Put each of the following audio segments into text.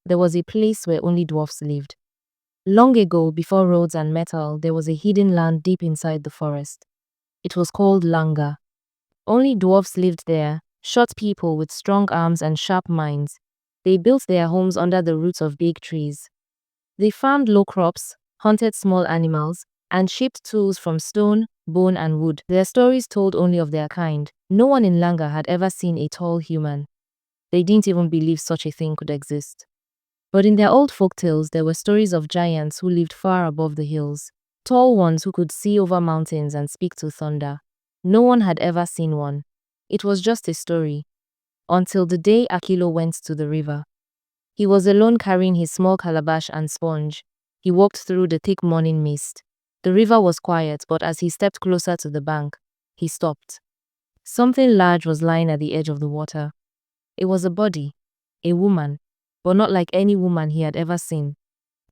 there was a place where only dwarfs lived. Long ago, before roads and metal, there was a hidden land deep inside the forest. It was called Langa. Only dwarfs lived there, short people with strong arms and sharp minds. They built their homes under the roots of big trees. They farmed low crops, hunted small animals, and shaped tools from stone, bone, and wood. Their stories told only of their kind. No one in Langa had ever seen a tall human. They didn't even believe such a thing could exist. But in their old folk tales, there were stories of giants who lived far above the hills, tall ones who could see over mountains and speak to thunder. No one had ever seen one. It was just a story. Until the day Akilo went to the river. He was alone carrying his small calabash and sponge. He walked through the thick morning mist. The river was quiet, but as he stepped closer to the bank, he stopped. Something large was lying at the edge of the water. It was a body, a woman, but not like any woman he had ever seen.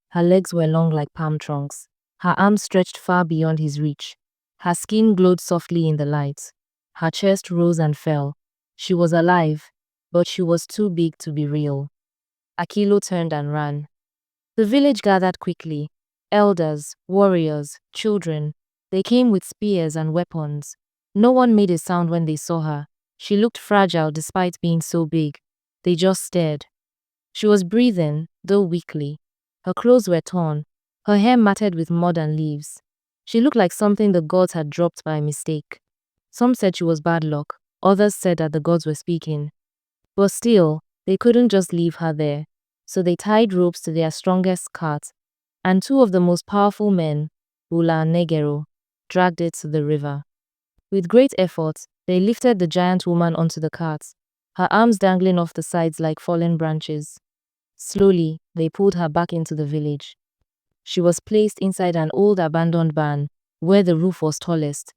Her legs were long like palm trunks. Her arms stretched far beyond his reach. Her skin glowed softly in the light. Her chest rose and fell. She was alive, but she was too big to be real. Akilo turned and ran. The village gathered quickly. Elders, warriors, children. They came with spears and weapons. No one made a sound when they saw her. She looked fragile despite being so big. They just stared. She was breathing, though weakly. Her clothes were torn. Her hair matted with mud and leaves. She looked like something the gods had dropped by mistake. Some said she was bad luck. Others said that the gods were speaking. But still, they couldn't just leave her there. So they tied ropes to their strongest cart, and two of the most powerful men, Ula and Negero, dragged it to the river. With great effort, they lifted the giant woman onto the cart, her arms dangling off the sides like fallen branches. Slowly, they pulled her back into the village. She was placed inside an old abandoned barn, where the roof was tallest.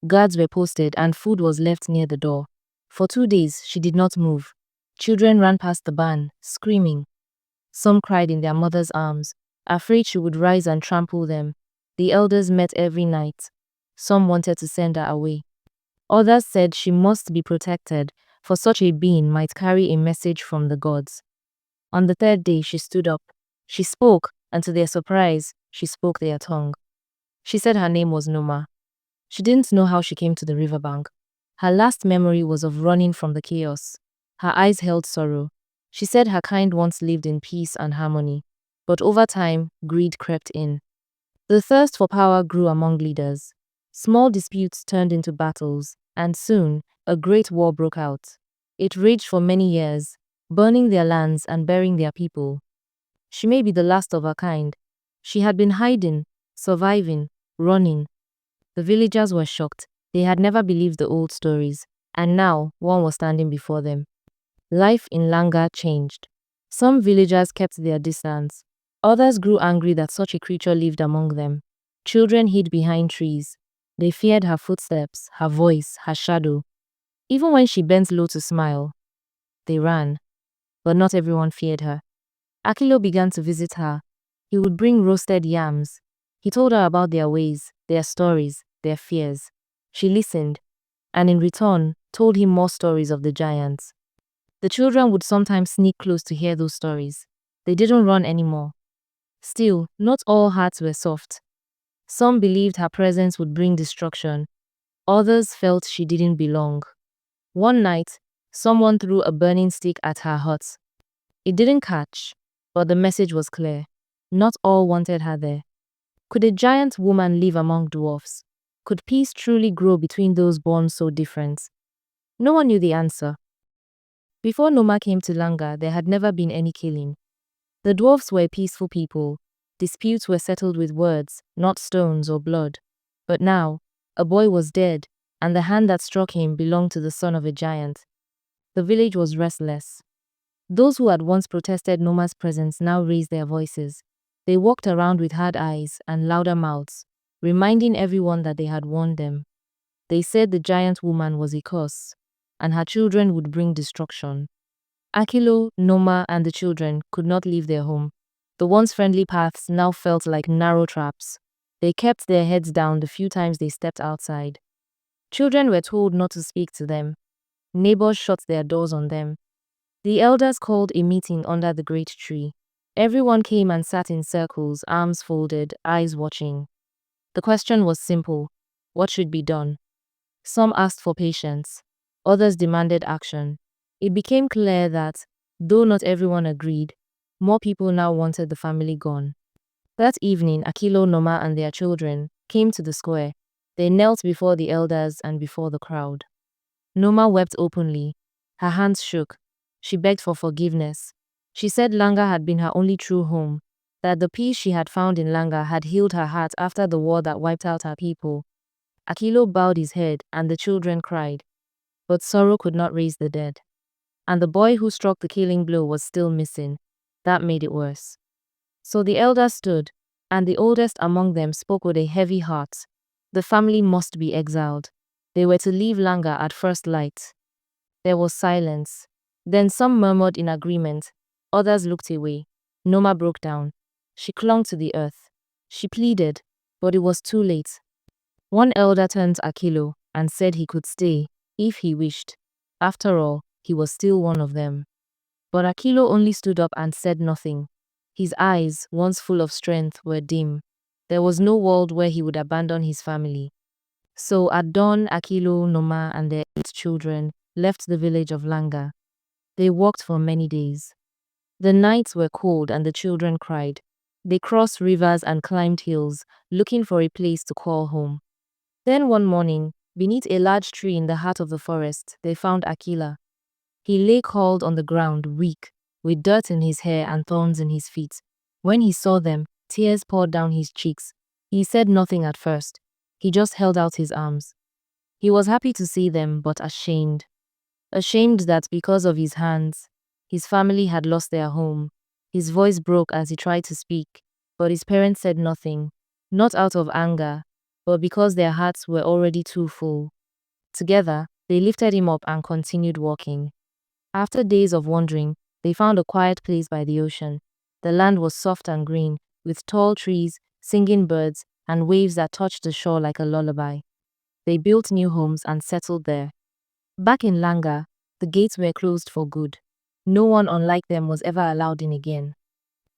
Guards were posted and food was left near the door. For 2 days, she did not move. Children ran past the barn, screaming. Some cried in their mother's arms, afraid she would rise and trample them. The elders met every night. Some wanted to send her away. Others said she must be protected, for such a being might carry a message from the gods. On the 3rd day, she stood up. She spoke, and to their surprise, she spoke their tongue. She said her name was Noma. She didn't know how she came to the riverbank. Her last memory was of running from the chaos. Her eyes held sorrow. She said her kind once lived in peace and harmony, but over time, greed crept in. The thirst for power grew among leaders. Small disputes turned into battles, and soon, a great war broke out. It raged for many years, burning their lands and burying their people. She may be the last of her kind. She had been hiding, surviving, running. The villagers were shocked. They had never believed the old stories, and now one was standing before them. Life in Langa changed. Some villagers kept their distance. Others grew angry that such a creature lived among them. Children hid behind trees. They feared her footsteps, her voice, her shadow. Even when she bent low to smile, they ran. But not everyone feared her. Akilo began to visit her. He would bring roasted yams. He told her about their ways, their stories, their fears. She listened, and in return, told him more stories of the giants. The children would sometimes sneak close to hear those stories. They didn't run anymore. Still, not all hearts were soft. Some believed her presence would bring destruction. Others felt she didn't belong. One night, someone threw a burning stick at her hut. It didn't catch, but the message was clear. Not all wanted her there. Could a giant woman live among dwarfs? Could peace truly grow between those born so different? No one knew the answer. Before Noma came to Langa, there had never been any killing. The dwarfs were peaceful people. Disputes were settled with words, not stones or blood. But now, a boy was dead, and the hand that struck him belonged to the son of a giant. The village was restless. Those who had once protested Noma's presence now raised their voices. They walked around with hard eyes and louder mouths, reminding everyone that they had warned them. They said the giant woman was a curse, and her children would bring destruction. Akilo, Noma, and the children could not leave their home. The once friendly paths now felt like narrow traps. They kept their heads down the few times they stepped outside. Children were told not to speak to them. Neighbors shut their doors on them. The elders called a meeting under the great tree. Everyone came and sat in circles, arms folded, eyes watching. The question was simple: what should be done? Some asked for patience, others demanded action. It became clear that, though not everyone agreed, more people now wanted the family gone. That evening, Akilo, Noma, and their children came to the square. They knelt before the elders and before the crowd. Noma wept openly. Her hands shook. She begged for forgiveness. She said Langa had been her only true home, that the peace she had found in Langa had healed her heart after the war that wiped out her people. Akilo bowed his head, and the children cried. But sorrow could not raise the dead. And the boy who struck the killing blow was still missing. That made it worse. So the elders stood, and the oldest among them spoke with a heavy heart. The family must be exiled. They were to leave Langa at first light. There was silence. Then some murmured in agreement. Others looked away. Noma broke down. She clung to the earth. She pleaded, but it was too late. One elder turned to Akilo and said he could stay, if he wished. After all, he was still one of them. But Akilo only stood up and said nothing. His eyes, once full of strength, were dim. There was no world where he would abandon his family. So at dawn, Akilo, Noma, and their 8 children left the village of Langa. They walked for many days. The nights were cold and the children cried. They crossed rivers and climbed hills, looking for a place to call home. Then one morning, beneath a large tree in the heart of the forest, they found Akila. He lay curled on the ground, weak, with dirt in his hair and thorns in his feet. When he saw them, tears poured down his cheeks. He said nothing at first. He just held out his arms. He was happy to see them, but ashamed. Ashamed that because of his hands, his family had lost their home. His voice broke as he tried to speak, but his parents said nothing, not out of anger, but because their hearts were already too full. Together, they lifted him up and continued walking. After days of wandering, they found a quiet place by the ocean. The land was soft and green, with tall trees, singing birds, and waves that touched the shore like a lullaby. They built new homes and settled there. Back in Langa, the gates were closed for good. No one unlike them was ever allowed in again.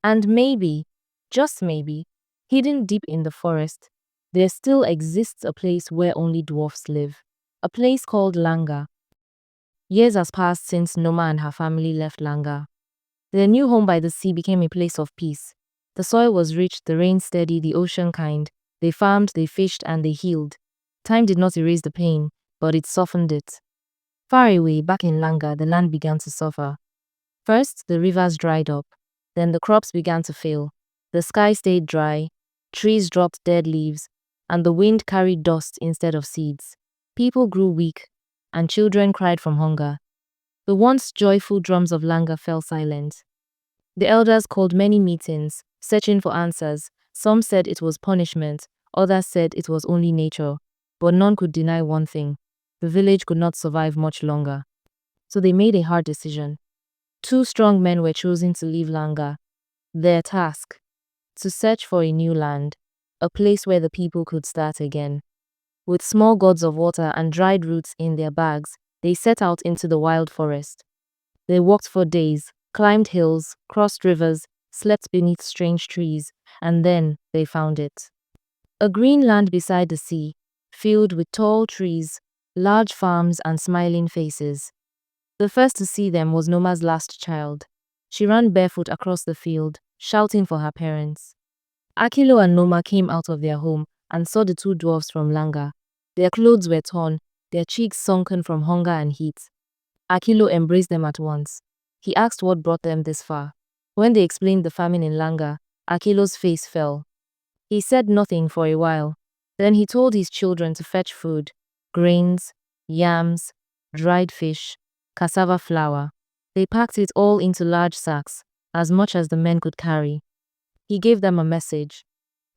And maybe, just maybe, hidden deep in the forest, there still exists a place where only dwarfs live. A place called Langa. Years has passed since Noma and her family left Langa. Their new home by the sea became a place of peace. The soil was rich, the rain steady, the ocean kind. They farmed, they fished, and they healed. Time did not erase the pain, but it softened it. Far away, back in Langa, the land began to suffer. First, the rivers dried up. Then the crops began to fail. The sky stayed dry, trees dropped dead leaves, and the wind carried dust instead of seeds. People grew weak, and children cried from hunger. The once joyful drums of Langa fell silent. The elders called many meetings, searching for answers. Some said it was punishment, others said it was only nature, but none could deny one thing: the village could not survive much longer. So they made a hard decision. 2 strong men were chosen to leave Langa. Their task: to search for a new land, a place where the people could start again. With small gourds of water and dried roots in their bags, they set out into the wild forest. They walked for days, climbed hills, crossed rivers, slept beneath strange trees, and then they found it. A green land beside the sea, filled with tall trees, large farms, and smiling faces. The first to see them was Noma's last child. She ran barefoot across the field, shouting for her parents. Akilo and Noma came out of their home and saw the 2 dwarfs from Langa. Their clothes were torn, their cheeks sunken from hunger and heat. Akilo embraced them at once. He asked what brought them this far. When they explained the famine in Langa, Akilo's face fell. He said nothing for a while. Then he told his children to fetch food: grains, yams, dried fish, cassava flour. They packed it all into large sacks, as much as the men could carry. He gave them a message.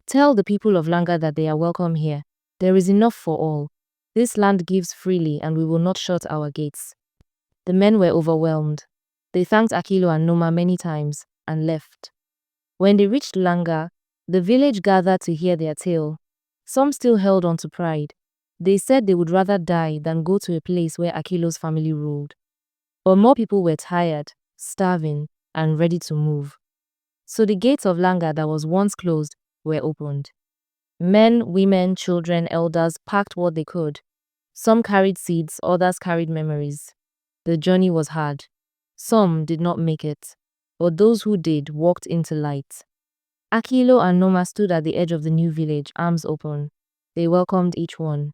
Tell the people of Langa that they are welcome here. There is enough for all. This land gives freely and we will not shut our gates. The men were overwhelmed. They thanked Akilo and Noma many times and left. When they reached Langa, the village gathered to hear their tale. Some still held on to pride. They said they would rather die than go to a place where Akilo's family ruled. But more people were tired, starving, and ready to move. So the gates of Langa that was once closed were opened. Men, women, children, elders packed what they could. Some carried seeds, others carried memories. The journey was hard. Some did not make it, but those who did walked into light. Akilo and Noma stood at the edge of the new village, arms open. They welcomed each one.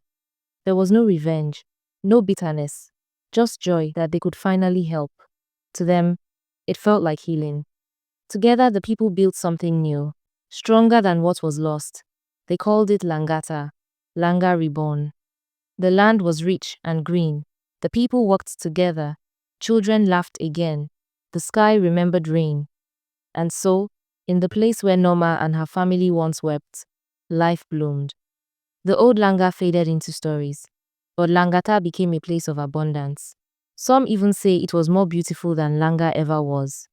There was no revenge, no bitterness, just joy that they could finally help. To them, it felt like healing. Together, the people built something new, stronger than what was lost. They called it Langata, Langa reborn. The land was rich and green. The people worked together. Children laughed again. The sky remembered rain. And so, in the place where Noma and her family once wept, life bloomed. The old Langa faded into stories, but Langata became a place of abundance. Some even say it was more beautiful than Langa ever was.